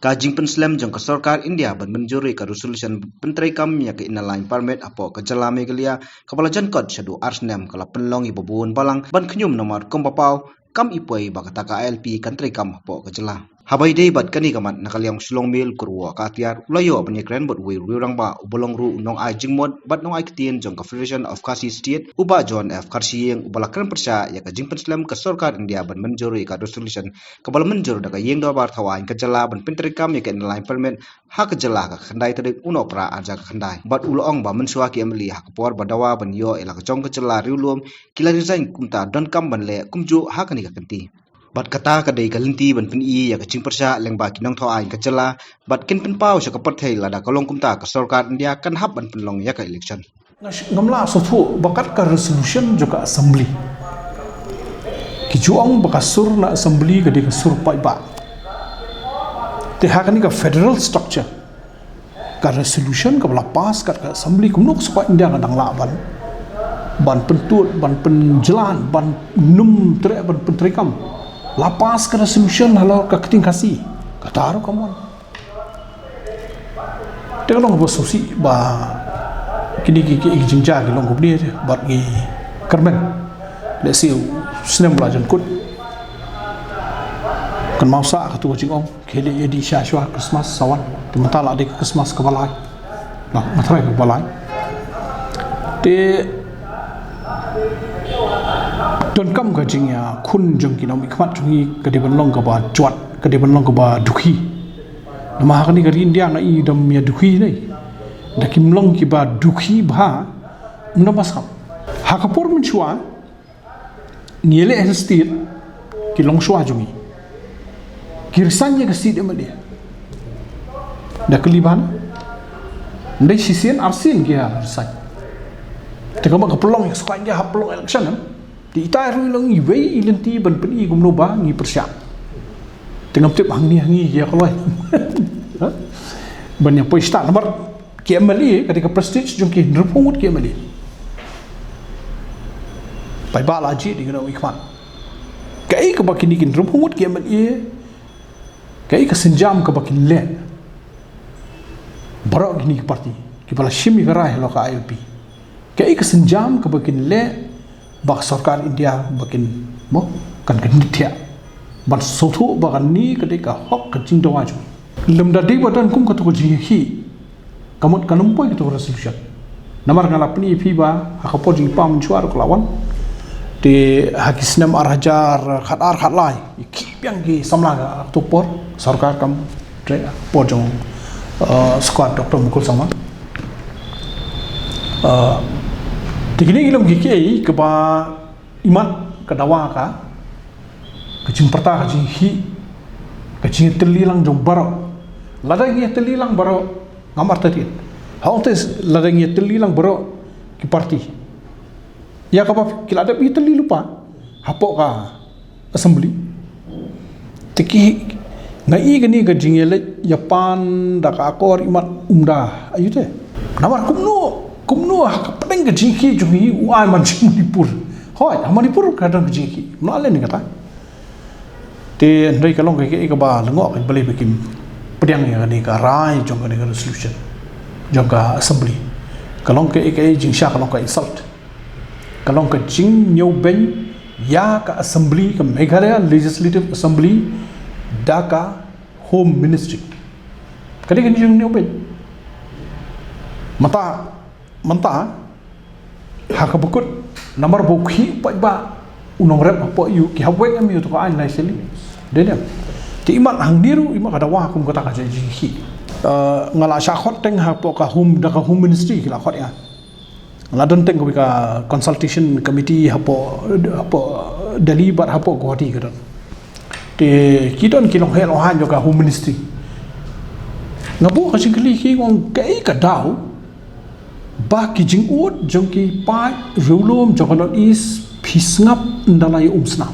Kajing penslam jong ke sarkar India ban menjuri ke resolution penteri kam ya ke inaline permit apo ke jalame gelia kepala jankot syadu arsnem kala penlong ibu buun balang ban kenyum nomor kompapau kam ipoi bakata ka LP kantri kam apo ke jela. Habai dei bat kani kamat nakaliang sulong mil kurwa ka tiar ulayo penyekren bot wi rang ba ubolong ru nong ai jingmod bat nong ai ketien jong ka Federation of Kasi State uba John F Karsiyeng ubalakran persya ya ka jing penslam ke sarkar India ban menjuri ka resolution kepala menjur daga yeng do bar thawain ke jela ban penteri kam ya ke inline permit ha ke jela ka khandai terik uno pra aja ka khandai bat ulong ba mensua ki emli ha kapor badawa ban yo ela ka jong ke jela riulum kila resign kumta don kam ban le kumju ha kani ka kenti. Bat kata kadai kalinti ban pen i ya kacing persya leng ba kinong tho ai kacela bat kin pen pau sa kapat thai lada kalong kumta ka sarkar India kan hab ban penlong ya ka election ngamla sofu bakat ka resolution juga assembly kijuang bakasur na assembly ka di kasur pai ba te hakani ka federal structure ka resolution ka bala pas ka assembly kumnuk suka India kadang la ban pentut ban penjelan ban num tre ban pentrikam lapas ke resolution halau ka keting kasih kata aru kamu dia kalau ngobos susi ba kini jingja ki long gubni bat ngi kermen le siu snem belajan kut kan mausa katu jingong kele di syashwa Christmas sawan tementala di Christmas ke balai nah matrai ke balai te don kam ka jingya khun jong ki nom ikmat jungi ka de banlong ka ba chwat ka de banlong ka ba dukhi nama hakani ka India na i dam ya dukhi nei da kimlong ki ba dukhi ba na basam hakapur min chwa niele estir ki long chwa jungi kirsanya ka sid emade da kaliban ndai sisen arsin ki ha sai te ka ba ka pelong ya suka dia pelong election di itai ru lang iwei ilenti ban pen i gumno ba ngi persya tengam tip hangi ya kalau ban ya poi start nomor KMLE ketika prestige jungki nrupungut KMLE pai ba laji di gano ikman kai ka bakini kin nrupungut KMLE kai ka senjam ka bakin le barok gini parti ki bala shimi garai lo ka ILP kai ka senjam ka bakin le bak sarkar India bakin mo kan kenitya ban sotu bakan ni ketika hok kecing dawaju lemda di badan kum katu jihi kamut kanumpoi itu resolution namar ngalapni piba hakapo jing pam chuar kelawan di hakisnem arhajar khatar khatlai ki yang ki samla tupor sarkar kam tre pojong squad Dr. Mukul sama Tigini ilmu gigi ke ba iman ke dawa ka kecing perta kecing hi kecing telilang jom baro ladang ye telilang baro ngamar tadi hautes ladang ye telilang baro ki parti ya ka ba kila ada ye teli lupa hapok ka assembly tiki ngai gani gajing ye Japan da ka akor iman umda ayute namar kumno kapeng ke jingki jungi uai manjing Manipur hoi Manipur kadang ke jingki no ale ni kata te ndai kalong ke ba lengok ke beli bikin pedang ya ni ka rai jong ka resolution jong ka assembly kalong ke jing sha kalong ka insult kalong ke jing nyau ben ya ka assembly ka Meghalaya Legislative Assembly da ka Home Ministry kadi kan jing nyau ben mata hakabukut nomor bukhi pa ba unong rep apa yu ki hawek am yu to an lai seli dedem ti imat hang diru imat kada wa kum kata ka ji ngala sha khot teng ha po ka hum da ka home ministry la khot ya la don teng ko ka consultation committee hapo dali bar hapo ko ti kadon te kidon kilong hel han jo ka home ministry ngabu ka singli ki ngong kai ka dau ba ki jing ut jong ki pa rulum jokonot is pisngap ndalai umsna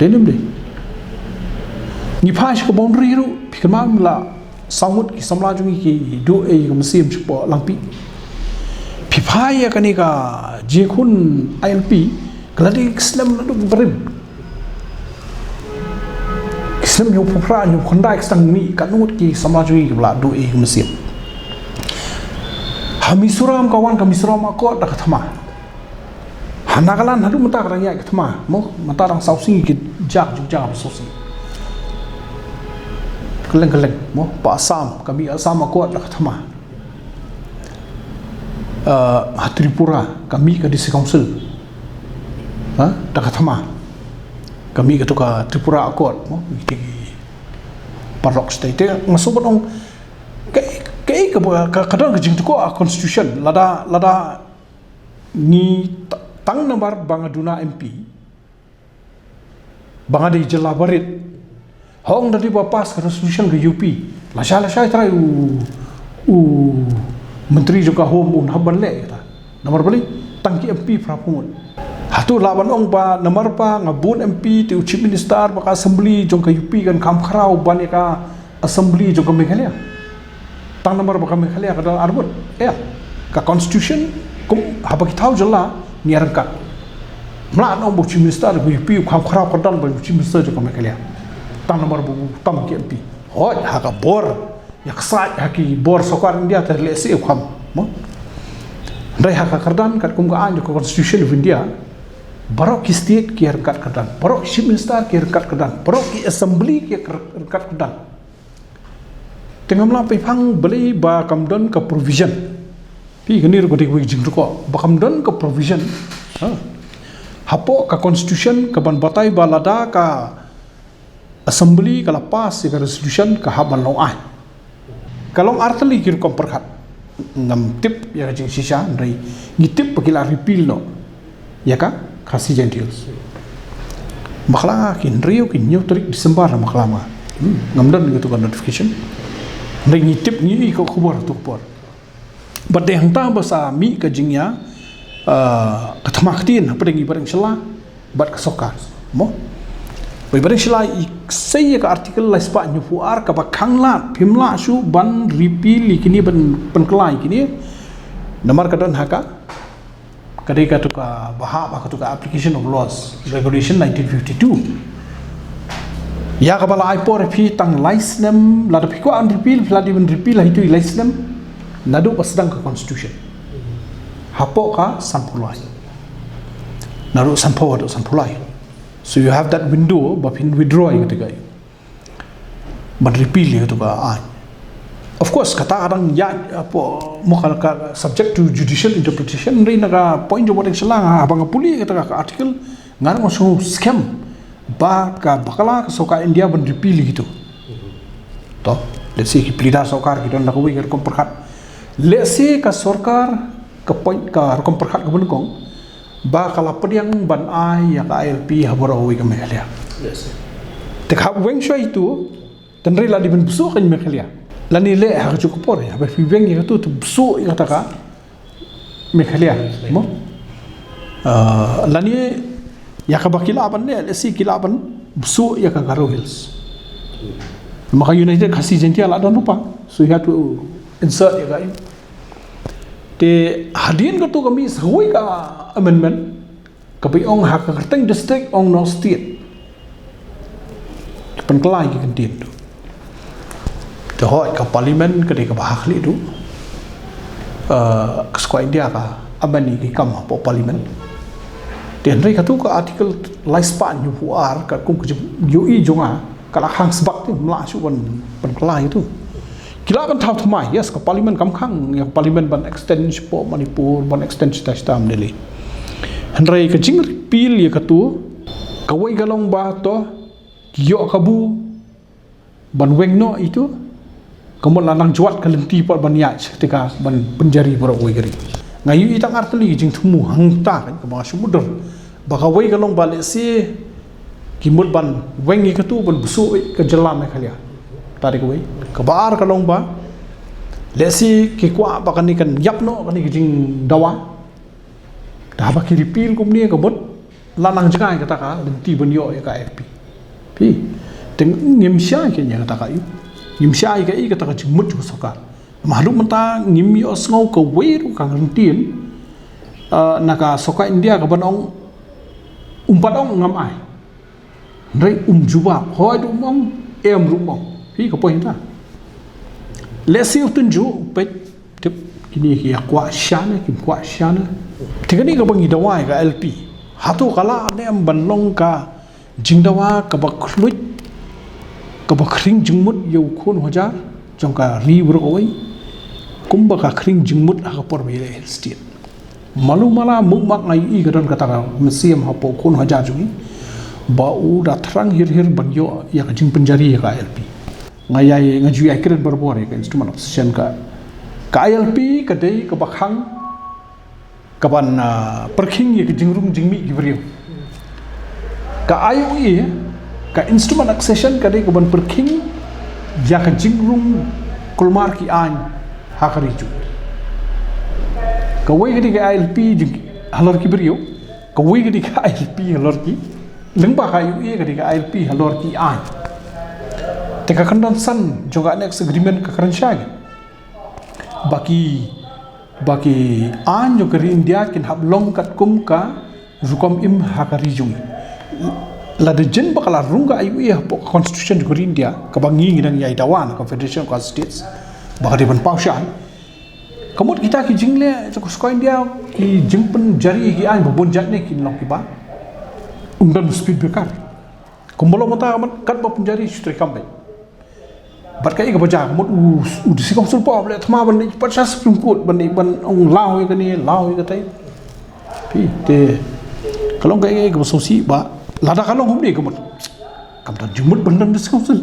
denim de ni pa shi ko boundary ru pikma la samut ki samla jong ki do e gam sim chpo langpi pi pa ya kanika je khun ILP gladi islam na du berim Kisem yo popra yo kondai stang mi kanut ki samajui bla do e mesip. Hamisuram kawan kamisuram akot dak thama. Hanakalan hadu mata rangya ke thama mo mata rang sausing ki jak sosi. Keleng mo pa asam kami asam akot dak thama. Tripura kami ke disi council. Dak thama. Kami ke tuka Tripura akot mo di parok state masuk ong ke kadang ke jing tuko constitution lada ni tang nomor bangaduna MP bangadi jela barit hong dari bapas ke resolution ke UP lasha try menteri juga home haban le kata nomor bali tangki MP prapungun hatu laban ong pa nomor pa ngabun MP tu chief minister baka assembly jong ke UP kan kam kharau baneka assembly jong ke Meghalaya tang nomor baka Meghalaya kadal arbut ka constitution kum haba kitau jela ni arangkat mlan ong bu chief minister bu UP kam kharau kadal bu chief minister jong ke Meghalaya tang nomor bu tam ki MP hoi haka bor yaksai haki bor sokar India terlesi kam mo ndai haka kardan kat kum ka anjo constitution of India barok ki state ki harkat kadan barok chief minister ki harkat kadan barok ki assembly ki harkat kadan tengam la pe phang beli ba kamdon ka provision pi ganir ko dik jing ko ba kamdon ka provision hapo ka constitution ka ban batai balada ka assembly ka lapas ka resolution ka haban lo ai kalong artali ki ko perkhat ngam tip ya jing sisa ndai ngitip pakila repeal no ya ka kasih gentiles makla kin rio kin nyu trik Disember makla ma ngamdan gitu kan notification ndai ngitip ni ko khubor tu khubor badai hangta basa mi ka jingya kathamaktin apa dengi bareng sela bat kesokar mo bareng sela saya ka artikel la spa nyu fuar ka bakhangla phimla su ban repeal kini ban penkelai kini nomor kadan haka kadai tuka bahab tuka application of laws regulation 1952 ya kabala aipor phi tang license lada phiko an repeal fladi ben repeal itu license nadu pasdang ke constitution hapo ka sampulai nadu sampulai so you have that window bapin withdraw ketika ban repeal itu ka of course kata kadang ya apa mokal ka subject to judicial interpretation ri naga point job yang selang abang puli kata ka artikel ngarang so scam ba ka bakala ka soka India ban repeal gitu toh let's say ki plida sokar gitu nak wi kom perkhat let's say ka sarkar ka point ka kom perkhat ka bunukong ba kala pediang ban ai ya ka ILP habora wi ka Meghalaya yes te ka weng shoi itu tenri la di ben busuk kan Meghalaya lani le ha cukup por ya ba fibeng ya tu bsu ya taka Meghalaya mo lani ya ka bakilaban ne si kilaban bsu ya ka Garo Hills maka United kasih janji ala dan lupa so you have to insert ya guys te hadin ko tu kami sahui ka amendment ka bi ong ha ka kerteng district ong no state penkelai ki kentin tu hoi ka parlimen ke de ka bahakli tu ke skwa India ka abani ki kam po parlimen den rei ka tu ka artikel laispan yu fuar ka kum ke yu i jonga kala khang sebab tu mla su ban kelai tu kila ban thau thmai yes ka parlimen kam khang ya parlimen ban extend po Manipur ban extend stam Delhi henrei ka jing pil ya ka tu ka wei galong ba to yo kabu ban weng no itu kemudian lanang juat kelenti pot banyaj ketika ban penjari borok wei geri ngayu itang arteli jing thumu hangta kan ke masuk mudur baka wei galong balik si kimut ban wengi ketu ban busu ke jelam Meghalaya tarik wei ke bar kalong ba lesi ke kwa baka ni kan yap no kan ni jing dawa dah baki repeal kum ni kemut lanang jengai kata ka lenti banyo ya ka FP pi teng ngimsya ke nya kata ka ngimsya ka i kata ka jimut ju sokar mahlum menta ngim yo sngo ka weru ka ntin naka soka India ka banong umpat ong ngam ai Ndai jubab hoi du mong em ru mong hi ka point ta le siu tunju pe tip kini ki akwa shana kim kwa shana tigani ka bangi dawai ka LP hatu kala nem banlong ka jingdawa ka baklut ka bakring jingmut yau khon hoja jongka ri bro oi kumba ka kring jingmut ha por bele state malu mala mukmak ngai I ka don kata museum ha po khon hoja jungi bau datrang hir banyo ya ka jing penjari ya ka LP ngayai ngaju akiran berbor ya ka instrument of session ka LP ka dei ka bakhang ka ban perking ya ka jingrum jingmi gibrio ka IOE ka instrument of session ka dei ka ban perking ya ka jingrum kulmar ki an hakari ju ka wei ka LP jing halor ki brio ka wei ka LP halor ki lengba ka IOE ka LP halor ki an teka kandon san juga next agreement ka karan syag baki an jo kari India kin hab long kat kum ka rukom im hakari jung la de jen bakala runga IOE po constitution jo kari India ka bangi ngidan yai dawan ka federation of states bakari ban paushan kamut kita ki jingle jo ko India ki jingpen jari ki an bobon jatne kin long ki ba undan speed bekar kumbolo mata kat ba penjari sutri kambai barkai ka baja mot u disi kom sul po ble thma ban ni patsa supreme court ban ni ban ong lao ka ni lao ka tai pi te kalong ka ka sosi ba lada kalong hum ni ka mot kam ta jumut ban dan disi kom sul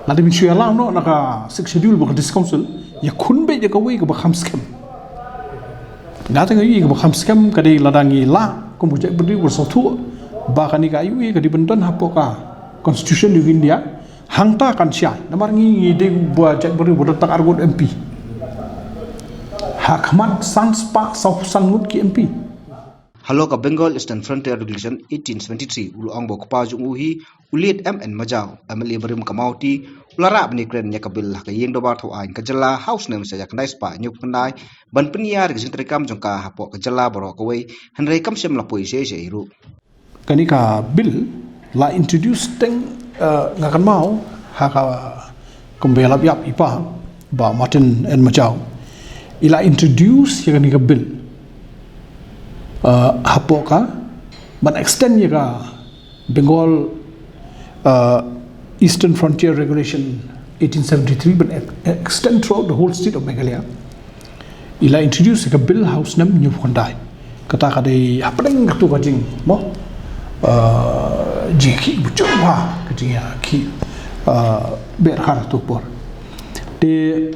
lada bin shya lao no naka six schedule ba disi kom sul ya khun be ka wi ka ba kham scam ngata ngi ka ba kham scam ka de lada ngi la kom bujai beri bersau tu ba ka ni ka IOE ka di ban dan hapo ka constitution di India hangta kan syai namar ngi de buat jak beri bodoh tak argut MP hakmat sans pa sau sangut ki MP halo ka Bengal Eastern Frontier Regulation 1873 ulu ang bok pa jung uhi ulit MN Majau MLA berim kamauti ulara bni kren nya kabil ka yeng do bar tho ain ka jala house nem sa jak ndai spa nyuk pandai ban peniar ke jintrekam jongka hapo ka jala boro ka wei hanrei kam sem la poi se iru kanika bill la introduce teng ngakan mau haka kumbelap yap ipa ba Martin and Majau ila introduce ya kanika bill hapo ka ban extend ya ka Bengal Eastern Frontier Regulation 1873 ban extend throughout the whole state of Meghalaya ila introduce ya ka bill house nam new kondai kata kadai hapeng katu kajing mo jiki bucuma kejia ki berhar tu por de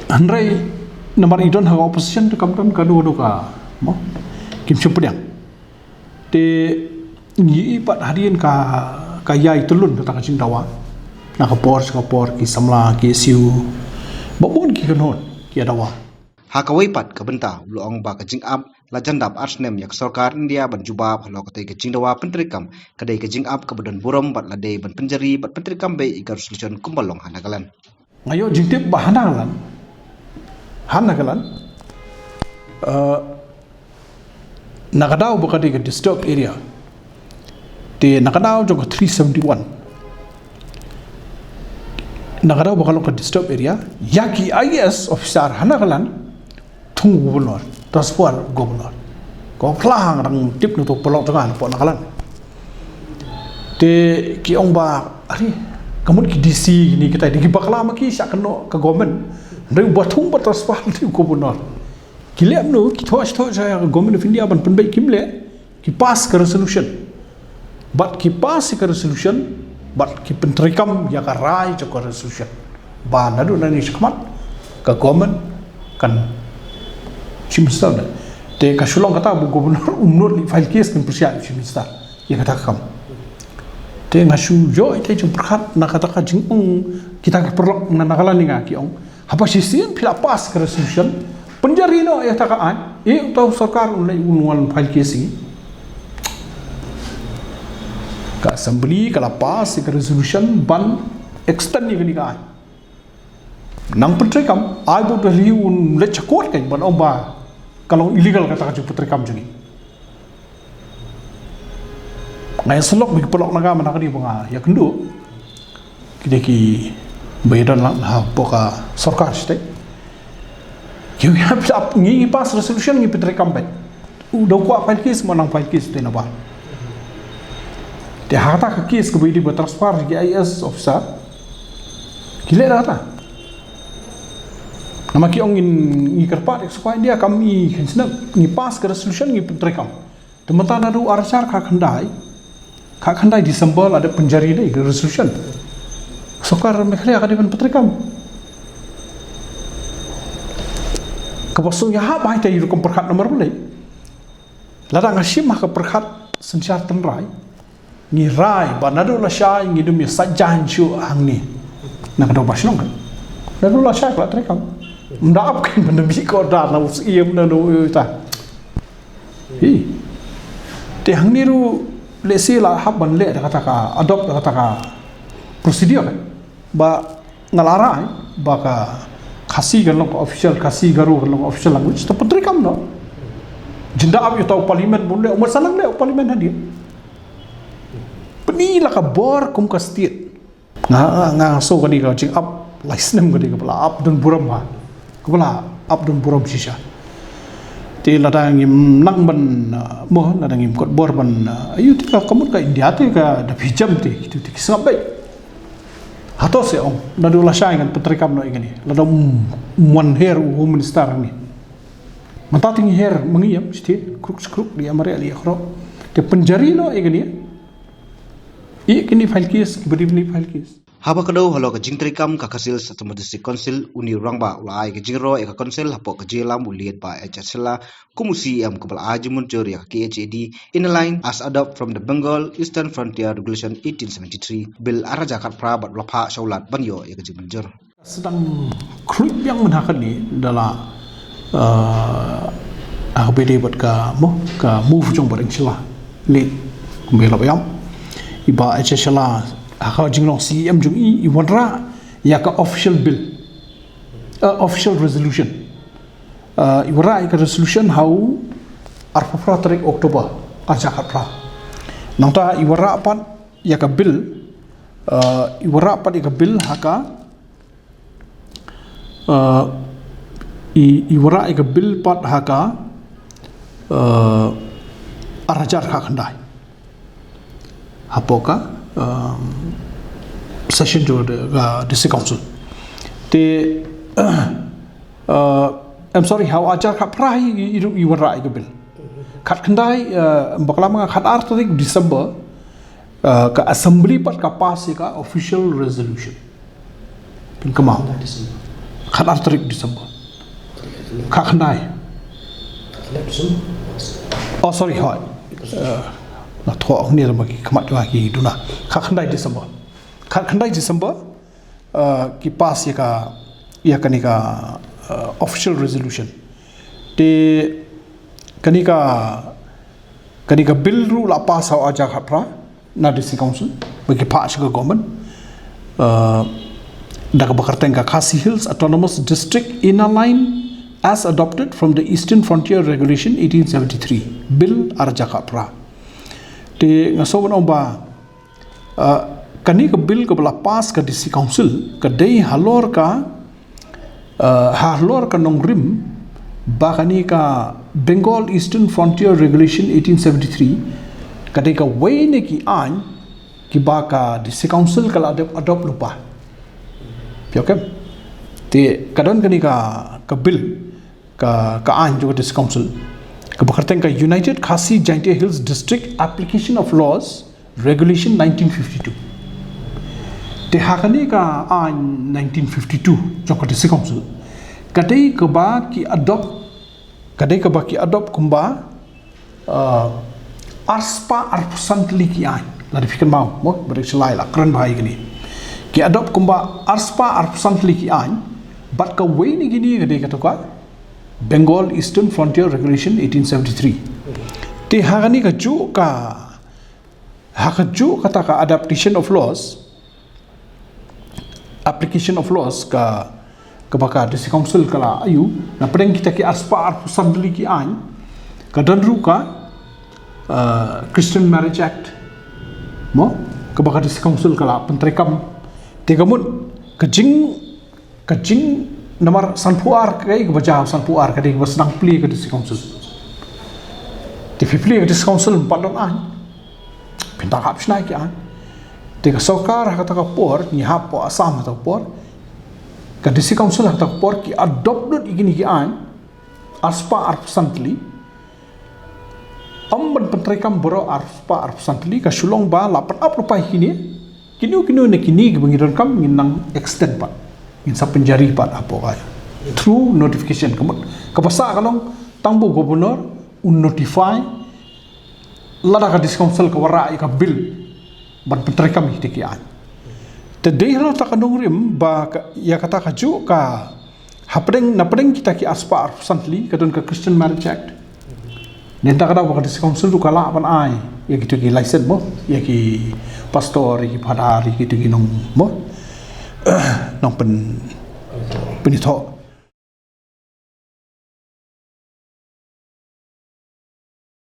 andrai namar idon ha opposition tu kam kanu ka mo kim chupdiang de ni pat harian ka yai tulun ta ka dawa na ka por ki samla ki siu babon ki kanon ki dawa hakawai pat ka benta luang ba ka jing up la jandap arsnem yak sarkar India ban juba phalo ka te ka jingdawa pentrikam kadai ka jing up ka badan buram bat la dei ban penjari bat pentrikam be ikar solution kumbalong hanagalan ngayo jingtip ba hanagalan nakadaw ba kadai ka disturbed area te nakadaw jong 371 nakadaw ba kalong ka disturbed area yaki IS officer hanagalan tung gubernur transfer gubernur ko klang rang tip nu to pelok jangan po nakalan te ki ong ba ari kamun ki DC ni kita di bakla maki syak keno ke government ndai batung ba transfer ti gubernur ki lem nu ki thosh saya government of India ban penbai kimle ki pass ke resolution but ki pass ke resolution but ki pentrikam ya ka rai ke resolution ba nadu nani skmat ke government kan Minister te kasulong kata bu gubernur umnur li file case kan persia minister ya kata kam te ngasu jo ite jung perkhat na kata ka jing kita ka perlok na nakalan ni nga ki ong apa sistem pila pas ke resolution penjari no ya takaan utau sarkar ulai unwal file case ni ka assembly kala pas ke resolution ban extend ni ka nang petri kam ai bu de li un le chakot kan ban ong ba kalau illegal kata ka putri kam juni ngai selok bi pelok naga mana kadi bunga ya kendu ki bayaran lang ha poka sarkar state you have up ngi pass resolution ngi pitre kampai udah ko file case manang file case te na ba te hata ka case ko bi transfer ki IS officer kile rata nama ki ongin ngi kerpat supaya dia kami kena ngi pass ke resolution ngi pitre kam tematan adu arsar ka khandai Disember ada penjari deh ke resolution sokar mekhle akadipan petrikam kapasung ya ha bai tai rukum perkhat nomor boleh ladang asim mah ke perkhat sensyar tenrai ni rai banadu la sha ngi dum sajan chu hang ni nak do basnong kan nadu la sha kla trikam mdaap kan benemi ko da na usiem na no ta hi te hang ni ru lesi lah hab ban le kata ka adopt kata ka prosedur kan ba ngalara ba ka khasi kan long official khasi garu kan long official language to putri kam no jenda ab yo parliament bun le umar salang le parliament hadir peni la ka bor kum ka state nga so ka di ka ching up license ka di ka bla up don buram ha ka bla up don buram shisha ti ladang im nang ban mo ladang im kot bor ban ayu ti ka kamut ka India ti ka da hijam ti tu ti kisap bai hato se ong nadu la shai kan petrikam no igani ladang mon hair home minister ni mata ting hair mengiyam sti kruk dia mare ali akhro te penjari no igani I kini file case beri file case haba kado halo ka jingtri kam ka kasil satama district council uni rangba ulai ka jingro e ka council hapo ka jelam uliet ba HSLA kumusi am kubal ajimun jori ka KHAD in a line as adopt from the Bengal Eastern Frontier Regulation 1873 bill araja kat pra bat lapha shaulat banyo e ka jimunjur sedang klub yang menakan ni adalah ABD buat ka move jong bareng sila le kumbela bayam iba HSLA akau jinglong CM jung I wanra ya ka official bill official resolution iwara ka resolution how arpapra tarik Oktober aja kapra nangta iwara pat ya ka bill iwara pat ya ka bill haka iwara ya ka bill pat haka arajar ka khandai hapoka session to the district council te I'm sorry how ajar khat prai I wara I bill khat khandai bakla mga khat artarik December ka assembly pat ka pass ka official resolution pin kamau khat artarik December khat khandai oh sorry hoi na tho ni la maki khamat wa ki duna khandai December ki pass ya kanika official resolution te kanika bill ru la pass au aja khapra na district council bagi pass ke government daga bakarteng ka Khasi Hills Autonomous District in a line as adopted from the Eastern Frontier Regulation 1873 bill arja khapra te ngasoban omba kani ka bill ka bala pass ka district council ka dei halor ka nongrim ba kani ka Bengal Eastern Frontier Regulation 1873 ka dei ka wayne ki an ki ba ka district council ka adopt lupa okay te kadon kani ka bill ka an jo district council Kebakarteng ka United Khasi Jaintia Hills District Application of Laws Regulation 1952. Te hakani ka 1952 jong ka district council. Kadai ka ba ki adopt kumba arspa arpsantli ki an. La difikan mau mo bereselai la keren bahai gini. Ki adopt kumba arspa arpsantli ki an bat ka way ni gini kadai ka to ka Bengal Eastern Frontier Regulation 1873. Te hakani ka ju kata ka adaptation of laws application of laws ka baka district council kala ayu na pedeng kita ki aspa arpusandli ki an ka danru ka Christian Marriage Act mo kebaga di council kala pentrekam tegamun kejing nomor sanpuar kai kebaja sanpuar kadi basnang pli ke di council di pli ke di council padon an pinta hap snai ki an tega sokar kata kapor ni hapo asam atau por ke di council kata por ki adopt dot igini ki an aspa arpsantli amban pentrekam boro arpa arpsantli ka sulong ba lapan rupai kini ne kini bangidon kam nginang extend pa in sa penjari pa apo kaya through notification kapasa kalong tangbo gubernur notify lada ka council ka wara ka bill ban pentrekam hitikian te dehlo ta kanong rim ba ya kata ka ju ka hapdeng kita ki aspa arpsantli kadon ka Christian Marriage Act nenta kada bakal di council tu kala apan ai ya gitu ki license mo ya ki pastor ki padari gitu ki nong mo nong penito